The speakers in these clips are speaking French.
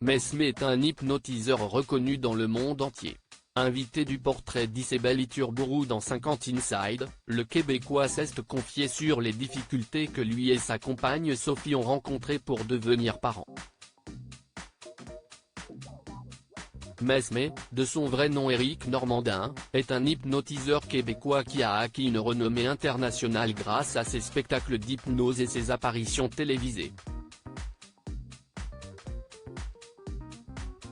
Mesme est un hypnotiseur reconnu dans le monde entier. Invité du portrait d'Isabelle Iturburu dans 50 Inside, le Québécois s'est confié sur les difficultés que lui et sa compagne Sophie ont rencontrées pour devenir parents. Mesme, de son vrai nom Éric Normandin, est un hypnotiseur québécois qui a acquis une renommée internationale grâce à ses spectacles d'hypnose et ses apparitions télévisées.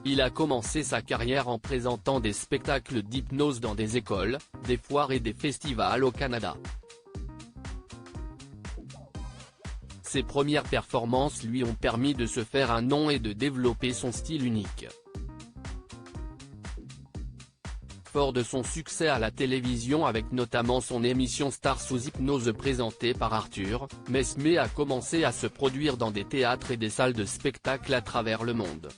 Il a commencé sa carrière en présentant des spectacles d'hypnose dans des écoles, des foires et des festivals au Canada. Ses premières performances lui ont permis de se faire un nom et de développer son style unique. Fort de son succès à la télévision avec notamment son émission Star sous hypnose présentée par Arthur, Mesme a commencé à se produire dans des théâtres et des salles de spectacle à travers le monde.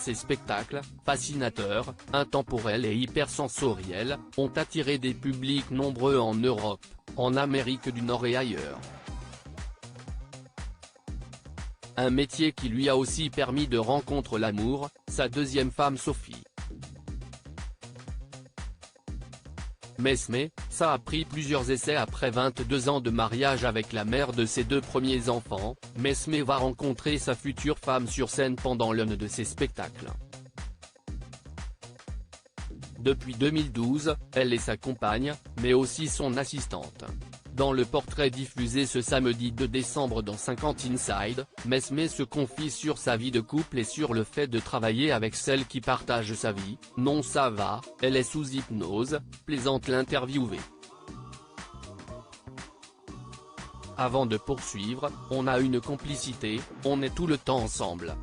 Ces spectacles, fascinateurs, intemporels et hypersensoriels, ont attiré des publics nombreux en Europe, en Amérique du Nord et ailleurs. Un métier qui lui a aussi permis de rencontrer l'amour, sa deuxième femme Sophie. Mesme, ça a pris plusieurs essais après 22 ans de mariage avec la mère de ses deux premiers enfants. Mesme va rencontrer sa future femme sur scène pendant l'un de ses spectacles. Depuis 2012, elle est sa compagne, mais aussi son assistante. Dans le portrait diffusé ce samedi 2 décembre dans 50 Inside, Mesme se confie sur sa vie de couple et sur le fait de travailler avec celle qui partage sa vie. Non, ça va, elle est sous hypnose, plaisante l'interviewée. Avant de poursuivre, on a une complicité, on est tout le temps ensemble.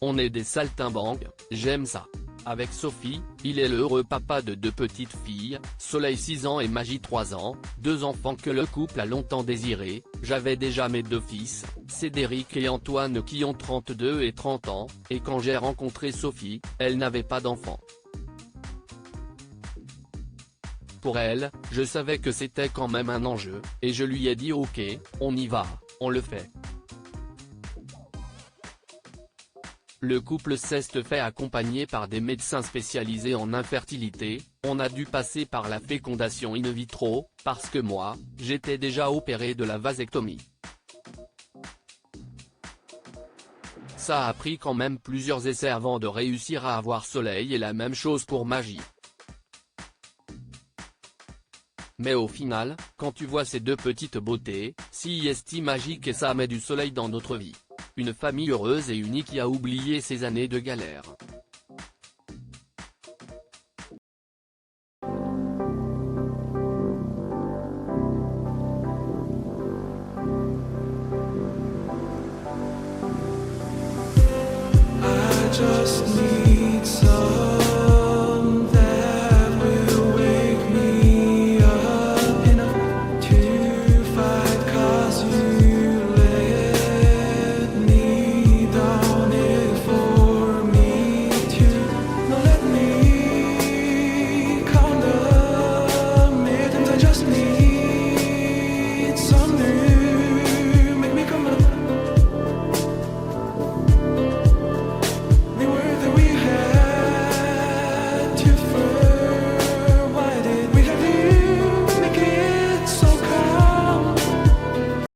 On est des saltimbanques, j'aime ça. Avec Sophie, il est le heureux papa de deux petites filles, Soleil 6 ans et Magie 3 ans, deux enfants que le couple a longtemps désirés. J'avais déjà mes deux fils, Cédric et Antoine qui ont 32 et 30 ans, et quand j'ai rencontré Sophie, elle n'avait pas d'enfant. Pour elle, je savais que c'était quand même un enjeu, et je lui ai dit ok, on y va, on le fait. Le couple s'est fait accompagner par des médecins spécialisés en infertilité. On a dû passer par la fécondation in vitro, parce que moi, j'étais déjà opéré de la vasectomie. Ça a pris quand même plusieurs essais avant de réussir à avoir Soleil et la même chose pour Magie. Mais au final, quand tu vois ces deux petites beautés, si est magique et ça met du soleil dans notre vie. Une famille heureuse et unie qui a oublié ces années de galère. I just